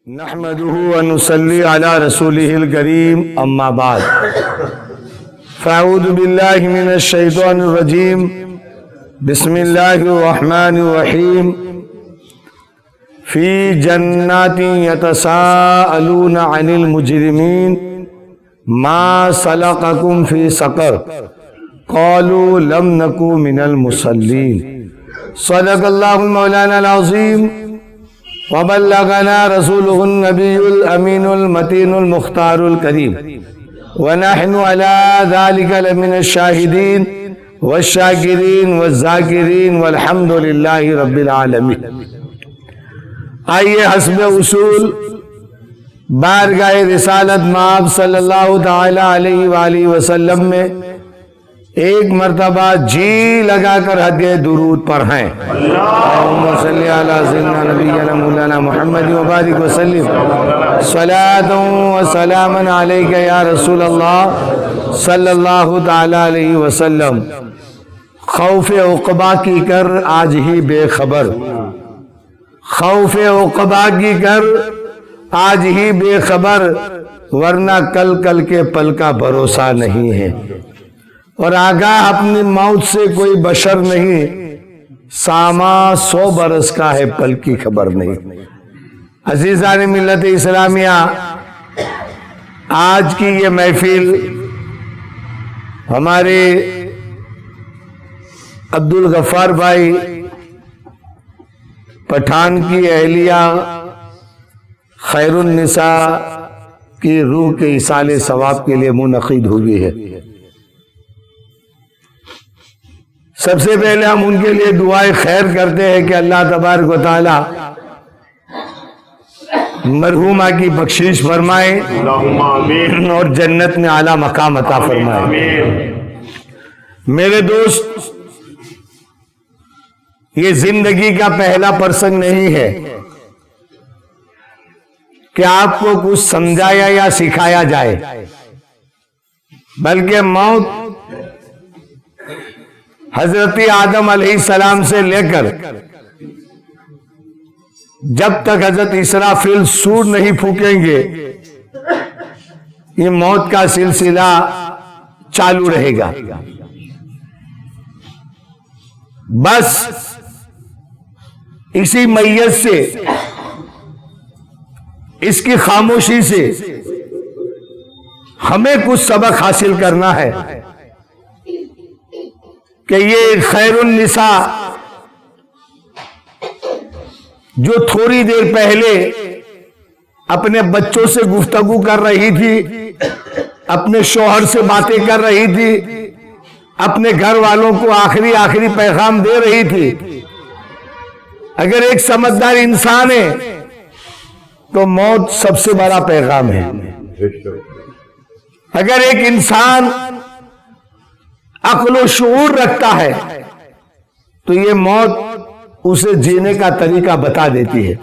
نحمده ونصلي على رسوله الكريم اما بعد فاعوذ بالله من الشيطان الرجيم بسم الله الرحمن الرحيم في جنات يتساءلون عن المجرمين ما سلككم في سقر قالوا لم نكن من المصلين صدق الله المولانا العظيم وبلغنا رسوله النبي الأمين المتين المختار الكريم ونحن على ذلك لمن الشاهدين والشاكرين والذاكرين والحمد لله رب العالمين۔ آئیے حسب اصول بارگاہ رسالت مآب صلی اللہ تعالی علیہ وآلہ وسلم میں ایک مرتبہ جی لگا کر حد درود پڑھیں۔ اللہم صلی علی سیدنا نبینا مولانا محمد وبارک وسلم صلاۃ و سلام علیک یا رسول اللہ صلی اللہ تعالی علیہ وسلم۔ خوف عقبہ کی کر آج ہی بے خبر، خوف عقبہ کی کر آج ہی بے خبر، ورنہ کل کل کے پل کا بھروسہ نہیں ہے، اور آگاہ اپنی موت سے کوئی بشر نہیں، ساما 100 برس کا ہے پل کی خبر نہیں۔ عزیزان ملت اسلامیہ، آج کی یہ محفل ہمارے عبدالغفار بھائی پٹھان کی اہلیہ خیر النساء کی روح کے ایصال ثواب کے لیے منعقد ہوئی ہے۔ سب سے پہلے ہم ان کے لیے دعائے خیر کرتے ہیں کہ اللہ تبارک و تعالی مرحومہ کی بخشش فرمائے اور جنت میں اعلیٰ مقام عطا فرمائے۔ میرے دوست، یہ زندگی کا پہلا پرسنگ نہیں ہے کہ آپ کو کچھ سمجھایا یا سکھایا جائے، بلکہ موت حضرت آدم علیہ السلام سے لے کر جب تک حضرت اسرافیل سور نہیں پھونکیں گے، یہ موت کا سلسلہ چالو رہے گا۔ بس اسی میت سے، اس کی خاموشی سے ہمیں کچھ سبق حاصل کرنا ہے کہ یہ خیر النساء جو تھوڑی دیر پہلے اپنے بچوں سے گفتگو کر رہی تھی، اپنے شوہر سے باتیں کر رہی تھی، اپنے گھر والوں کو آخری پیغام دے رہی تھی، اگر ایک سمجھدار انسان ہے تو موت سب سے بڑا پیغام ہے۔ اگر ایک انسان عقل و شعور رکھتا ہے تو یہ موت اسے جینے کا طریقہ بتا دیتی ہے۔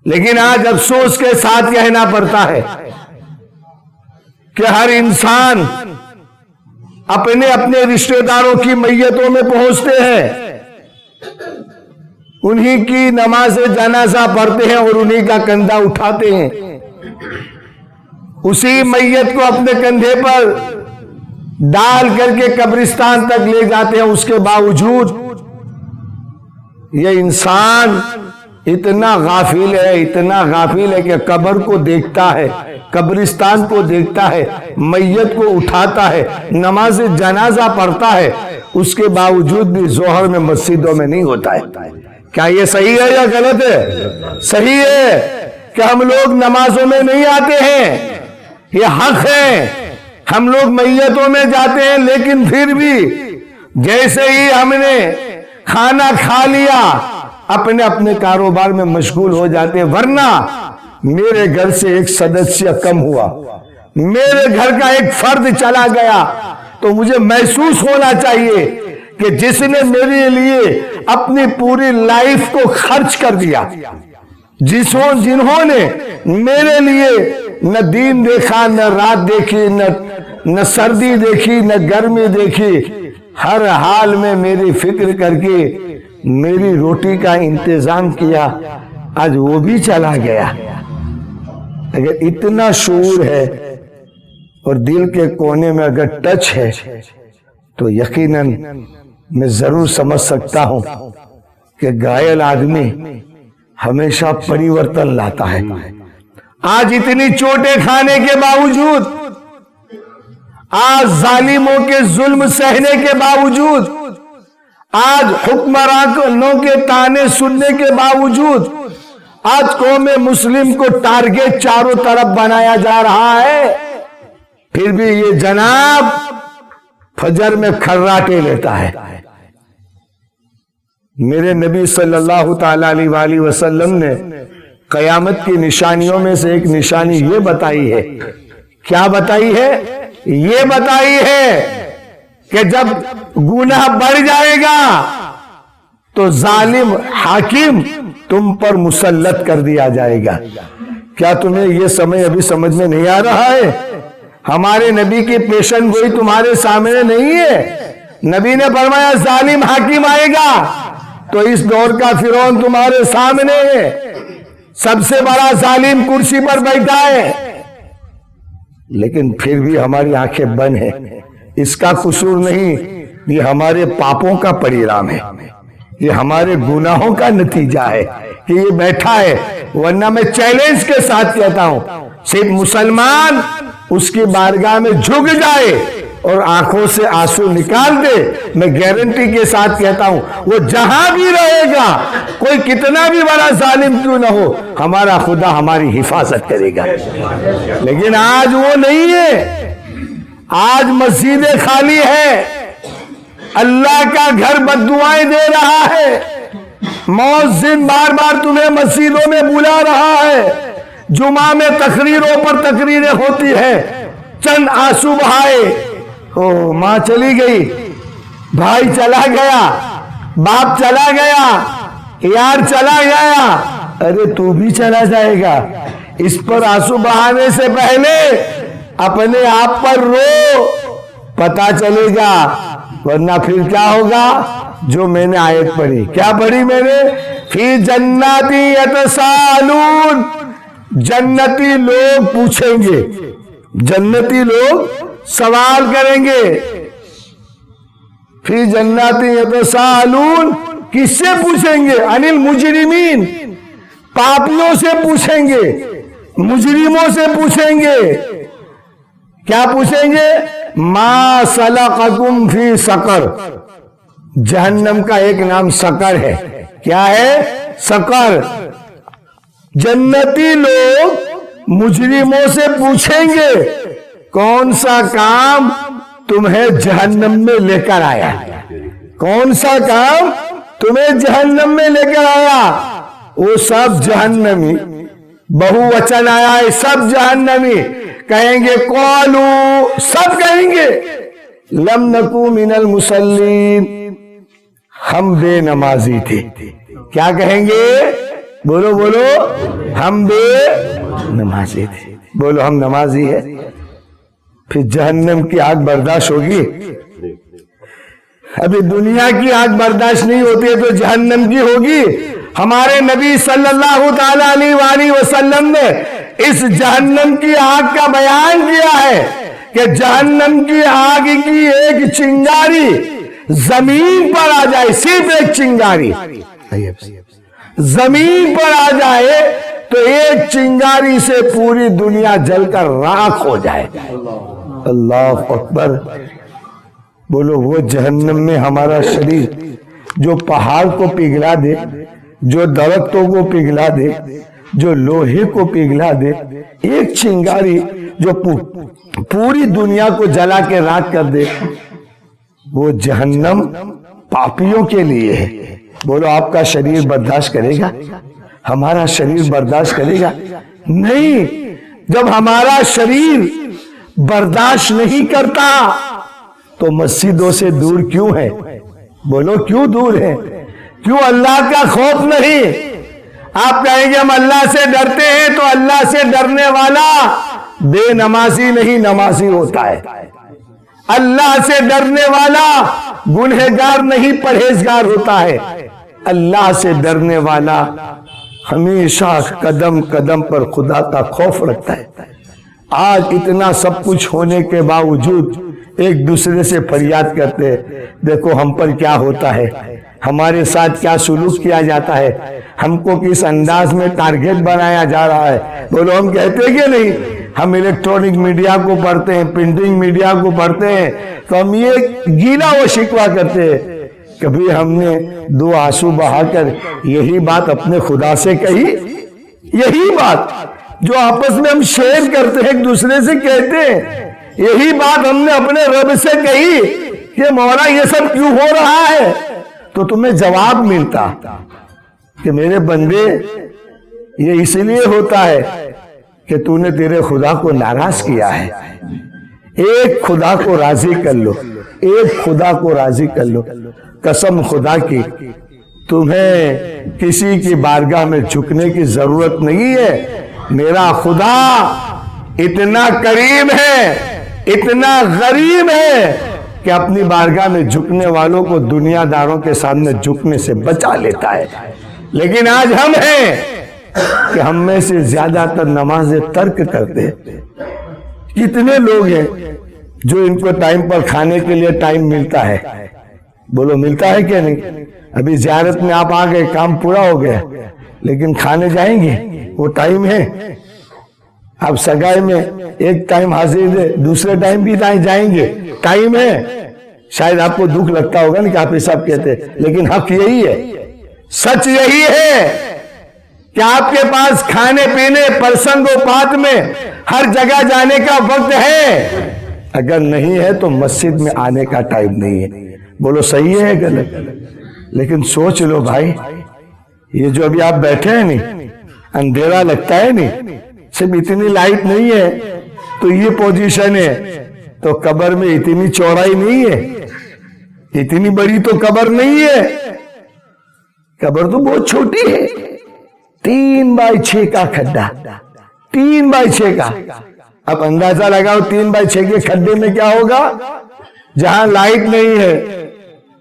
لیکن آج افسوس کے ساتھ کہنا پڑتا ہے کہ ہر انسان اپنے رشتہ داروں کی میتوں میں پہنچتے ہیں، انہی کی نماز جنازہ پڑھتے ہیں اور انہی کا کندھا اٹھاتے ہیں، اسی میت کو اپنے کندھے پر ڈال کر کے قبرستان تک لے جاتے ہیں۔ اس کے باوجود یہ انسان اتنا غافل ہے کہ قبر کو دیکھتا ہے، قبرستان کو دیکھتا ہے، میت کو اٹھاتا ہے، نماز جنازہ پڑھتا ہے، اس کے باوجود بھی ظہر میں مسجدوں میں نہیں ہوتا ہے۔ کیا یہ صحیح ہے یا غلط ہے؟ صحیح ہے کہ ہم لوگ نمازوں میں نہیں آتے ہیں، یہ حق ہے، ہم لوگ میتوں میں جاتے ہیں، لیکن پھر بھی جیسے ہی ہم نے کھانا کھا لیا اپنے کاروبار میں مشغول ہو جاتے ہیں۔ ورنہ میرے گھر سے ایک سدسیہ کم ہوا، میرے گھر کا ایک فرد چلا گیا، تو مجھے محسوس ہونا چاہیے کہ جس نے میرے لیے اپنی پوری لائف کو خرچ کر دیا، جنہوں نے میرے لیے نہ دین دیکھا، نہ رات دیکھی، نہ سردی دیکھی، نہ گرمی دیکھی، ہر حال میں میری فکر کر کے میری روٹی کا انتظام کیا، آج وہ بھی چلا گیا. اگر اتنا شعور ہے اور دل کے کونے میں اگر ٹچ ہے تو یقیناً میں ضرور سمجھ سکتا ہوں کہ گھائل آدمی ہمیشہ پریورتن لاتا ہے. آج اتنی چوٹیں کھانے کے باوجود، آج ظالموں کے ظلم سہنے کے باوجود، آج حکمرانوں کے طعنے سننے کے باوجود، آج قوم مسلم کو ٹارگٹ چاروں طرف بنایا جا رہا ہے، پھر بھی یہ جناب فجر میں کھراٹے لیتا ہے. میرے نبی صلی اللہ تعالی علیہ وآلہ وسلم نے قیامت کی نشانیوں میں سے ایک نشانی یہ بتائی ہے. کیا بتائی ہے؟ یہ بتائی ہے کہ جب گناہ بڑھ جائے گا تو ظالم حاکم تم پر مسلط کر دیا جائے گا. کیا تمہیں یہ سمجھ ابھی سمجھ میں نہیں آ رہا ہے؟ ہمارے نبی کی پیشن گوئی تمہارے سامنے نہیں ہے. نبی نے فرمایا ظالم حاکم آئے گا تو اس دور کا فرعون تمہارے سامنے ہے. سب سے بڑا ظالم کرسی پر بیٹھا ہے، لیکن پھر بھی ہماری آنکھیں بند ہیں. اس کا قصور نہیں، یہ ہمارے پاپوں کا پریرام ہے، یہ ہمارے گناہوں کا نتیجہ ہے کہ یہ بیٹھا ہے. ورنہ میں چیلنج کے ساتھ کہتا ہوں، صرف مسلمان اس کی بارگاہ میں جھک جائے اور آنکھوں سے آنسو نکال دے، میں گارنٹی کے ساتھ کہتا ہوں وہ جہاں بھی رہے گا، کوئی کتنا بھی بڑا ظالم کیوں نہ ہو، ہمارا خدا ہماری حفاظت کرے گا. لیکن آج وہ نہیں ہے. آج مسجدیں خالی ہے، اللہ کا گھر بد دعائیں دے رہا ہے، مؤذن بار بار تمہیں مسجدوں میں بلا رہا ہے، جمعہ میں تقریروں پر تقریریں ہوتی ہے، چند آنسو بہائے، او ماں چلی گئی، بھائی چلا گیا، باپ چلا گیا، یار چلا گیا، ارے تو بھی چلا جائے گا. اس پر آنسو بہانے سے پہلے اپنے آپ پر رو، پتا چلے گا. ورنہ پھر کیا ہوگا؟ جو میں نے آیت پڑھی، کیا پڑھی میں نے؟ فی جناتی یتساءلون، جنتی لوگ پوچھیں گے، جنتی لوگ سوال کریں گے. فی جناتی یتساءلون، کس سے پوچھیں گے؟ عن المجرمین، پاپیوں سے پوچھیں گے، مجرموں سے پوچھیں گے. کیا پوچھیں گے؟ ما سلقکم فی سقر، جہنم کا ایک نام سقر ہے. کیا ہے؟ سقر. جنتی لوگ مجرموں سے پوچھیں گے کون سا کام تمہیں جہنم میں لے کر آیا، کون سا کام تمہیں جہنم میں لے کر آیا. وہ سب جہنمی، بہو وچن آیا ہے، سب جہنمی کہیں گے، قالو، سب کہیں گے، لم نکو من المصلین، ہم بے نمازی تھے. کیا کہیں گے؟ بولو بولو، ہم بے نمازی تھے. بولو ہم نمازی ہے. پھر جہنم کی آگ برداشت ہوگی؟ ابھی دنیا کی آگ برداشت نہیں ہوتی ہے تو جہنم کی ہوگی. ہمارے نبی صلی اللہ تعالی علیہ وآلہ وسلم نے اس جہنم کی آگ کا بیان کیا ہے کہ جہنم کی آگ کی ایک چنگاری زمین پر آ جائے، صرف ایک چنگاری زمین پر آ جائے تو ایک چنگاری سے پوری دنیا جل کر راکھ ہو جائے. اللہ اکبر. بولو وہ جہنم میں ہمارا شریر جو پہاڑ کو پگھلا دے، جو درختوں کو پگھلا دے، جو لوہے کو پگھلا دے، ایک چنگاری جو پوری دنیا کو جلا کے راکھ کر دے، وہ جہنم پاپیوں کے لیے ہے. بولو آپ کا شریر برداشت کرے گا؟ ہمارا شریر برداشت کرے گا؟ نہیں. جب ہمارا شریر برداشت نہیں کرتا تو مسجدوں سے دور کیوں ہے؟ بولو کیوں دور ہے؟ کیوں اللہ کا خوف نہیں؟ آپ کہیں گے ہم اللہ سے ڈرتے ہیں، تو اللہ سے ڈرنے والا بے نمازی نہیں نمازی ہوتا ہے. اللہ سے ڈرنے والا گنہگار نہیں پرہیزگار ہوتا ہے. اللہ سے ڈرنے والا ہمیشہ قدم قدم پر خدا کا خوف رکھتا ہے. آج اتنا سب کچھ ہونے کے باوجود ایک دوسرے سے فریاد کرتے دیکھو ہم پر کیا ہوتا ہے, ہمارے ساتھ کیا سلوک کیا جاتا ہے, ہم کو کس انداز میں ٹارگیٹ بنایا جا رہا ہے. بولو ہم کہتے کہ نہیں, ہم الیکٹرانک میڈیا کو پڑھتے ہیں, پرنٹنگ میڈیا کو پڑھتے ہیں تو ہم یہ گیلا و شکوہ کرتے ہیں. کبھی ہم نے دو آنسو بہا کر یہی بات اپنے خدا سے کہی؟ یہی بات جو آپس میں ہم شیئر کرتے ہیں ایک دوسرے سے کہتے ہیں, یہی بات ہم نے اپنے رب سے کہی کہ مولا یہ سب کیوں ہو رہا ہے؟ تو تمہیں جواب ملتا کہ میرے بندے یہ اس لیے ہوتا ہے کہ تو نے تیرے خدا کو ناراض کیا ہے. ایک خدا کو راضی کر لو, ایک خدا کو راضی کر لو. قسم خدا کی تمہیں کسی کی بارگاہ میں جھکنے کی ضرورت نہیں ہے. میرا خدا اتنا کریم ہے, اتنا غریب ہے کہ اپنی بارگاہ میں جھکنے والوں کو دنیا داروں کے سامنے جھکنے سے بچا لیتا ہے. لیکن آج ہم ہیں کہ ہم میں سے زیادہ تر نماز ترک کرتے ہیں. کتنے لوگ ہیں جو ان کو ٹائم پر کھانے کے لیے ٹائم ملتا ہے؟ بولو ملتا ہے کہ نہیں؟ ابھی زیارت میں آپ آ گئے, کام پورا ہو گیا, لیکن کھانے جائیں گے وہ ٹائم ہے. آپ سگائی میں ایک ٹائم حاضر ہے, دوسرے ٹائم بھی جائیں گے, ٹائم ہے. شاید آپ کو دکھ لگتا ہوگا نا کہ آپ یہ سب کہتے, لیکن حق یہی ہے, سچ یہی ہے کہ آپ کے پاس کھانے پینے پرسنگ و پات میں ہر جگہ جانے کا وقت ہے. اگر نہیں ہے تو مسجد میں آنے کا ٹائم نہیں ہے. بولو صحیح ہے غلط؟ لیکن سوچ لو بھائی, یہ جو ابھی آپ بیٹھے ہیں نہیں, اندھیرا لگتا ہے نہیں, صرف اتنی لائٹ نہیں ہے تو یہ پوزیشن ہے, تو قبر میں اتنی چوڑائی نہیں ہے, اتنی بڑی تو قبر نہیں ہے. قبر تو بہت چھوٹی ہے, 3x6 کا کھڈا, 3x6 کا. اب اندازہ لگاؤ 3x6 کے کھڈے میں کیا ہوگا؟ جہاں لائٹ نہیں ہے,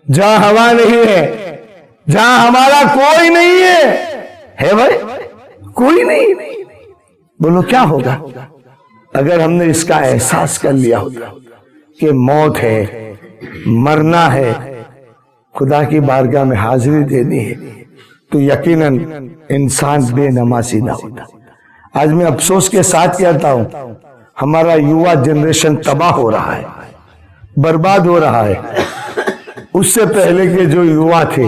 جہاں ہوا نہیں ہے, جہاں ہمارا کوئی نہیں ہے بھائی, کوئی نہیں. بولو کیا ہوگا اگر ہم نے اس کا احساس کر لیا ہوتا کہ موت ہے, مرنا ہے, خدا کی بارگاہ میں حاضری دینی ہے, تو یقیناً انسان بے نمازی نہ ہوتا. آج میں افسوس کے ساتھ کہتا ہوں, ہمارا یووا جنریشن تباہ ہو رہا ہے, برباد ہو رہا ہے. اس سے پہلے کے جو یووا تھے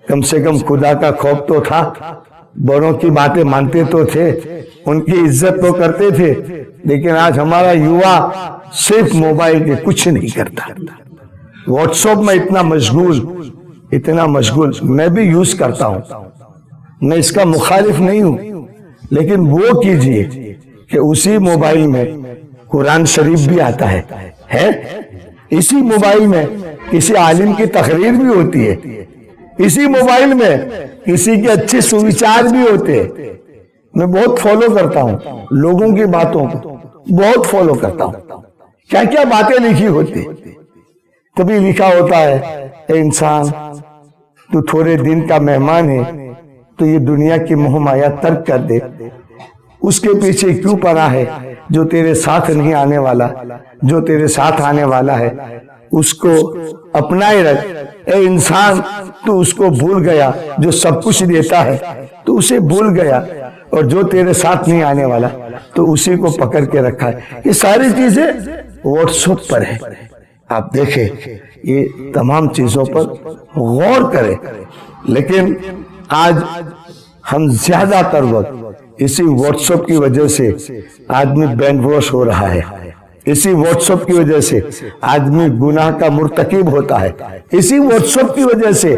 کم سے کم خدا کا خوف تو تھا, بڑوں کی باتیں مانتے تو تھے, ان کی عزت تو کرتے تھے. لیکن آج ہمارا یووا صرف موبائل کے کچھ نہیں کرتا. واٹس ایپ میں اتنا مشغول, میں بھی یوز کرتا ہوں, میں اس کا مخالف نہیں ہوں, لیکن وہ کیجئے کہ اسی موبائل میں قرآن شریف بھی آتا ہے, اسی موبائل میں کسی عالم کی تقریر بھی ہوتی ہے, اسی موبائل میں کسی کے اچھے سوچار بھی ہوتے ہیں. میں بہت فالو کرتا ہوں لوگوں کی باتوں کو, بہت فالو کرتا ہوں. کیا کیا باتیں لکھی ہوتی, کبھی لکھا ہوتا ہے اے انسان تو تھوڑے دن کا مہمان ہے, تو یہ دنیا کی موہ مایا ترک کر دے. اس کے پیچھے کیوں پڑا ہے جو تیرے ساتھ نہیں آنے والا, جو تیرے ساتھ آنے والا ہے اس کو اپنائے رکھ. اے انسان تو اس کو بھول گیا جو سب کچھ دیتا ہے, تو اسے بھول گیا, اور جو تیرے ساتھ نہیں آنے والا تو اسی کو پکڑ کے رکھا ہے. یہ ساری چیزیں واٹس ایپ پر ہے, آپ دیکھیں, یہ تمام چیزوں پر غور کریں. لیکن آج ہم زیادہ تر وقت اسی واٹس ایپ کی وجہ سے آدمی برین واش ہو رہا ہے, اسی واٹس ایپ کی وجہ سے آدمی گناہ کا مرتکب ہوتا ہے, اسی واٹس ایپ کی وجہ سے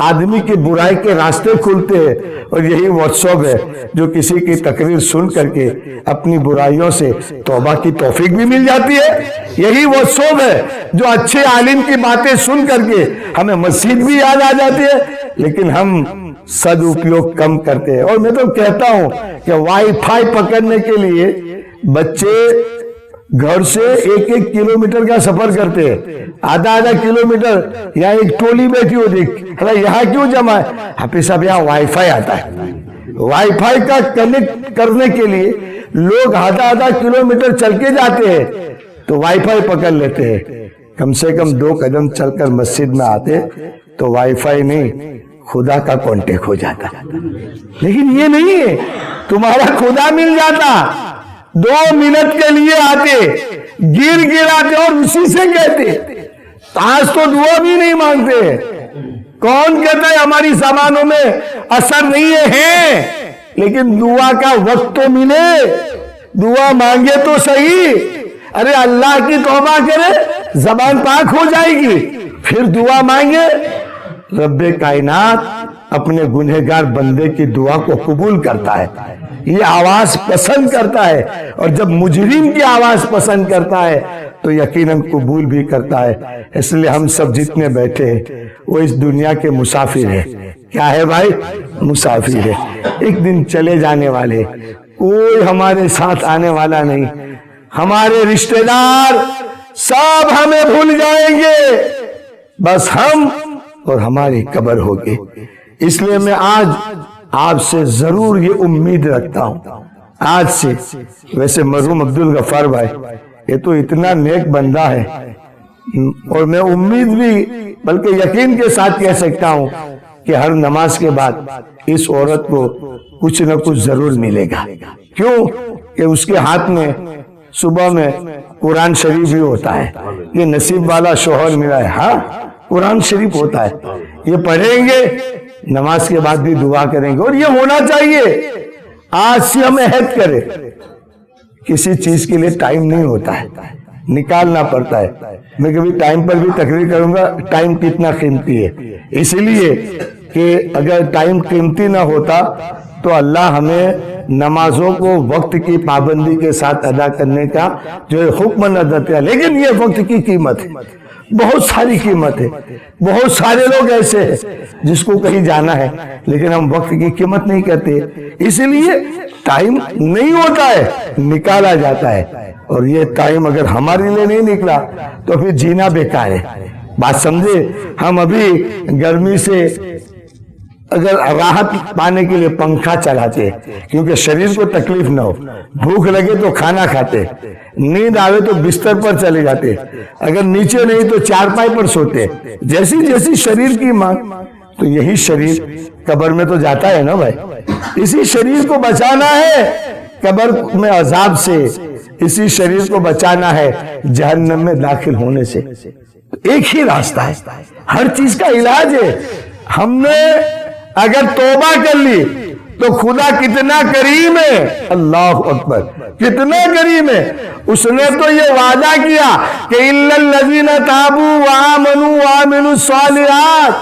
آدمی کی برائی کے راستے کھلتے ہیں. اور یہی واٹس ایپ ہے جو کسی کی تقریر سن کر کے اپنی برائیوں سے توبہ کی توفیق بھی مل جاتی ہے. یہی واٹس ایپ ہے جو اچھے عالم کی باتیں سن کر کے ہمیں مسجد بھی یاد آ جاتی ہے, لیکن ہم سدپیوگ کم کرتے ہیں. اور میں تو کہتا ہوں کہ وائی فائی پکڑنے کے لیے بچے گھر سے 1-1 کلومیٹر کا سفر کرتے ہیں, آدھا کلومیٹر, یہاں ایک ٹولی بیٹھی ہو, دیکھ یہاں کیوں جمع ہے, حافظ صاحب یہاں وائی فائی آتا ہے. وائی فائی کا کنیکٹ کرنے کے لیے لوگ آدھا کلومیٹر چل کے جاتے ہیں تو وائی فائی پکڑ لیتے ہیں. کم سے کم 2 قدم چل کر مسجد میں آتے تو وائی فائی نہیں خدا کا کانٹیکٹ ہو جاتا. لیکن یہ نہیں ہے, تمہارا خدا مل جاتا. 2 منٹ کے لیے آتے, گراتے اور اسی سے کہتے. آج تو دعا بھی نہیں مانگتے. کون کہتا ہے ہماری زبانوں میں اثر نہیں ہے, لیکن دعا کا وقت تو ملے, دعا مانگے تو صحیح. ارے اللہ کی توبہ کرے زبان پاک ہو جائے گی, پھر دعا مانگے. رب کائنات اپنے گنہگار بندے کی دعا کو قبول کرتا ہے, یہ آواز پسند کرتا ہے, اور جب مجرم کی آواز پسند کرتا ہے تو یقیناً قبول بھی کرتا ہے. اس لیے ہم سب جتنے بیٹھے ہیں وہ اس دنیا کے مسافر ہیں. کیا ہے بھائی؟ مسافر ہے, ایک دن چلے جانے والے. کوئی ہمارے ساتھ آنے والا نہیں. ہمارے رشتہ دار سب ہمیں بھول جائیں گے, بس ہم اور ہماری قبر ہوگی. اس لیے میں آج آپ سے ضرور یہ امید رکھتا ہوں, آج سے. ویسے مرحوم عبدالغفار بھائی یہ تو اتنا نیک بندہ ہے, اور میں امید بھی بلکہ یقین کے ساتھ کہہ سکتا ہوں کہ ہر نماز کے بعد اس عورت کو کچھ نہ کچھ ضرور ملے گا. کیوں کہ اس کے ہاتھ میں صبح میں قرآن شریف بھی ہوتا ہے. یہ نصیب والا شوہر ملا ہے. ہاں قرآن شریف ہوتا ہے, یہ پڑھیں گے, نماز کے بعد بھی دعا کریں گے. اور یہ ہونا چاہیے. آج سے ہم عہد کریں, کسی چیز کے لیے ٹائم نہیں ہوتا ہے, نکالنا پڑتا ہے. میں کبھی ٹائم پر بھی تقریر کروں گا ٹائم کتنا قیمتی ہے, اس لیے کہ اگر ٹائم قیمتی نہ ہوتا تو اللہ ہمیں نمازوں کو وقت کی پابندی کے ساتھ ادا کرنے کا جو حکم نہ دیتا. لیکن یہ وقت کی قیمت ہے, بہت ساری قیمت ہے. بہت سارے لوگ ایسے ہیں جس کو کہیں جانا ہے لیکن ہم وقت کی قیمت نہیں کرتے, اس لیے ٹائم نہیں ہوتا ہے, نکالا جاتا ہے. اور یہ ٹائم اگر ہمارے لیے نہیں نکلا تو پھر جینا بیکار ہے. بات سمجھے؟ ہم ابھی گرمی سے اگر راحت پانے کے لیے پنکھا چلاتے کیونکہ شریر کو تکلیف نہ ہو, بھوک لگے تو کھانا کھاتے, نیند آوے تو بستر پر چلے جاتے, اگر نیچے نہیں تو چارپائی پر سوتے, جیسی جیسی شریر کی مانگ. تو یہی شریر قبر میں تو جاتا ہے نا بھائی. اسی شریر کو بچانا ہے قبر میں عذاب سے, اسی شریر کو بچانا ہے جہنم میں داخل ہونے سے. ایک ہی راستہ ہے, ہر چیز کا علاج ہے. ہم نے اگر توبہ کر لی تو خدا کتنا کریم ہے, اللہ اکبر, کتنا کریم ہے. اس نے تو یہ وعدہ کیا کہ اِلَّا الَّذِينَ تَابُوا وَآمَنُوا وَعَمِلُوا الصَّالِحَاتِ,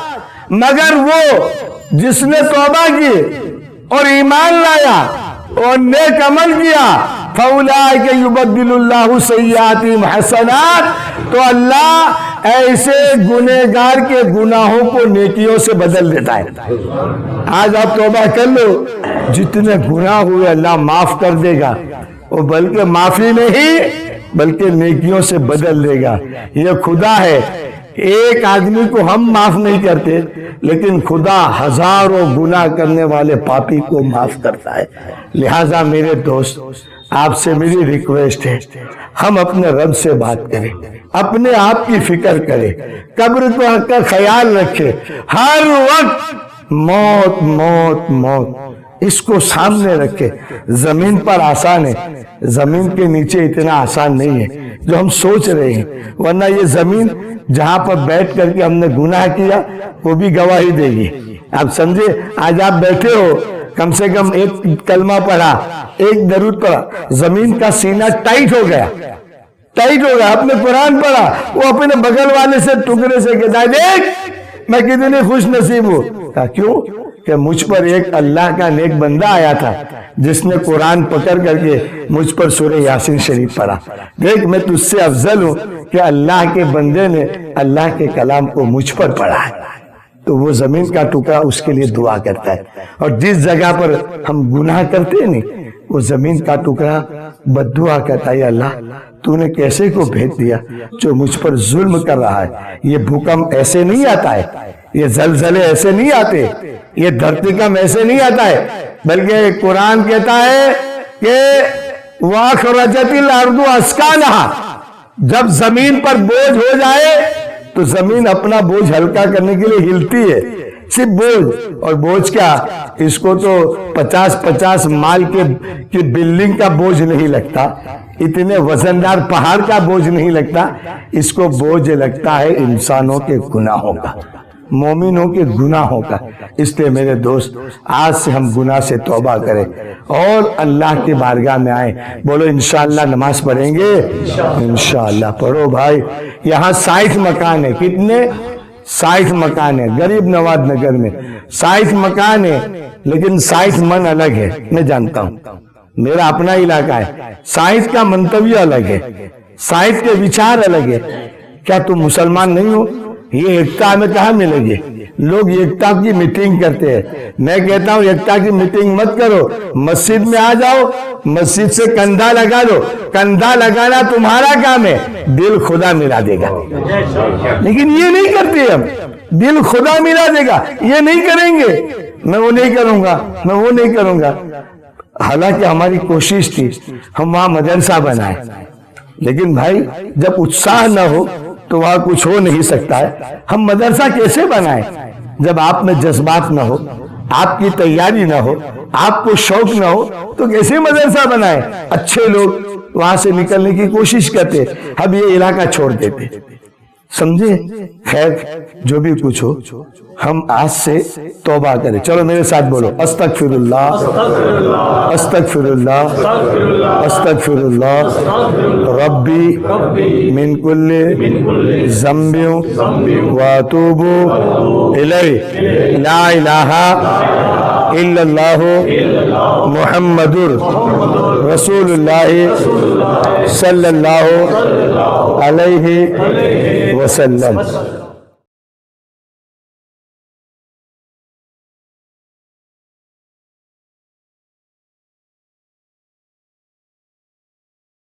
مگر وہ جس نے توبہ کی اور ایمان لایا اور نیک عمل کیا, فَأُولَٰئِكَ يُبَدِّلُ اللَّهُ سَيِّئَاتِهِمْ حَسَنَاتٍ, تو اللہ ایسے گنہگار کے گناہوں کو نیکیوں سے بدل دیتا ہے. آج آپ توبہ کر لو, جتنے گناہ ہوئے اللہ معاف کر دے گا, اور بلکہ معافی نہیں بلکہ نیکیوں سے بدل دے گا. یہ خدا ہے. ایک آدمی کو ہم معاف نہیں کرتے لیکن خدا ہزاروں گناہ کرنے والے پاپی کو معاف کرتا ہے. لہٰذا میرے دوست آپ سے میری ریکویسٹ ہے, ہم اپنے رب سے بات کریں, اپنے آپ کی فکر کریں, قبر کا خیال رکھیں. ہر وقت موت موت موت اس کو سامنے رکھے. زمین پر آسان ہے, زمین کے نیچے اتنا آسان نہیں ہے جو ہم سوچ رہے ہیں. ورنہ یہ زمین جہاں پر بیٹھ کر کے ہم نے گناہ کیا وہ بھی گواہی دے گی. آپ سمجھے؟ آج آپ بیٹھے ہو, کم سے کم ایک کلمہ پڑھا, ایک درود پڑھا, زمین کا سینہ ٹائٹ ہو گیا, ٹائٹ ہو گیا. آپ نے قرآن پڑھا, وہ اپنے بغل والے سے ٹکڑے سے کہتا ہے دیکھ میں کتنی خوش نصیب ہوں. کیوں کہ مجھ پر ایک اللہ کا نیک بندہ آیا تھا جس نے قرآن پکڑ کر کے مجھ پر سورہ یاسین شریف پڑھا. دیکھ میں تجھ سے افضل ہوں کہ اللہ کے بندے نے اللہ کے کلام کو مجھ پر پڑھا ہے. تو وہ زمین کا ٹکڑا اس کے لیے دعا کرتا ہے. اور جس جگہ پر ہم گناہ کرتے ہیں نہیں, وہ زمین کا ٹکڑا بد دعا کرتا ہے, اللہ تو نے کیسے کو بھیج دیا جو مجھ پر ظلم کر رہا ہے. یہ بھوکمپ ایسے نہیں آتا ہے, یہ زلزلے ایسے نہیں آتے, یہ دھرتی کا ایسے نہیں آتا ہے، بلکہ قرآن کہتا ہے کہ وَأَخْرَجَتِ الْأَرْضُ أَثْقَالَهَا، جب زمین پر بوجھ ہو جائے تو زمین اپنا بوجھ ہلکا کرنے کے لیے ہلتی ہے، صرف بوجھ. اور بوجھ کیا، اس کو تو 50 مال کی بلڈنگ کا بوجھ نہیں لگتا، اتنے وزندار پہاڑ کا بوجھ نہیں لگتا، اس کو بوجھ لگتا ہے انسانوں کے گناہوں کا، مومنوں کے گناہوں کا. اس لیے میرے دوست آج سے ہم گناہ سے توبہ کریں اور اللہ کی بارگاہ میں آئیں. بولو انشاءاللہ نماز پڑھیں گے، انشاءاللہ پڑھو بھائی. یہاں 60 مکان ہے، کتنے؟ 60 مکان ہے. غریب نواز نگر میں 60 مکان ہے، لیکن 60 من الگ ہے. میں جانتا ہوں، میرا اپنا علاقہ ہے. 60 کا منتویہ الگ ہے، 60 کے وچار الگ ہے. کیا تم مسلمان نہیں ہو؟ یہ ایکتا میں کہاں ملے گی؟ لوگ ایکتا کی میٹنگ کرتے ہیں. میں کہتا ہوں ایکتا کی میٹنگ مت کرو، مسجد میں آ جاؤ، مسجد سے کندھا لگا لو. کندھا لگانا تمہارا کام ہے، دل خدا ملا دے گا. لیکن یہ نہیں کرتے ہم، دل خدا ملا دے گا یہ نہیں کریں گے. میں وہ نہیں کروں گا، میں وہ نہیں کروں گا. حالانکہ ہماری کوشش تھی ہم وہاں مدرسہ بنائیں، لیکن بھائی جب اتساہ نہ ہو تو وہاں کچھ ہو نہیں سکتا ہے. ہم مدرسہ کیسے بنائیں جب آپ میں جذبات نہ ہو، آپ کی تیاری نہ ہو، آپ کو شوق نہ ہو، تو کیسے مدرسہ بنائیں؟ اچھے لوگ وہاں سے نکلنے کی کوشش کرتے، اب یہ علاقہ چھوڑ دیتے. سمجھے؟ خیر جو بھی کچھ ہو ہم آج سے توبہ کریں. چلو میرے ساتھ بولو استغفر اللہ استغفر اللہ استغفر اللہ ربی من کل ذنب واتوب الیہ لا الہ الا اللہ محمد رسول اللہ صلی اللہ علیہ وسلم.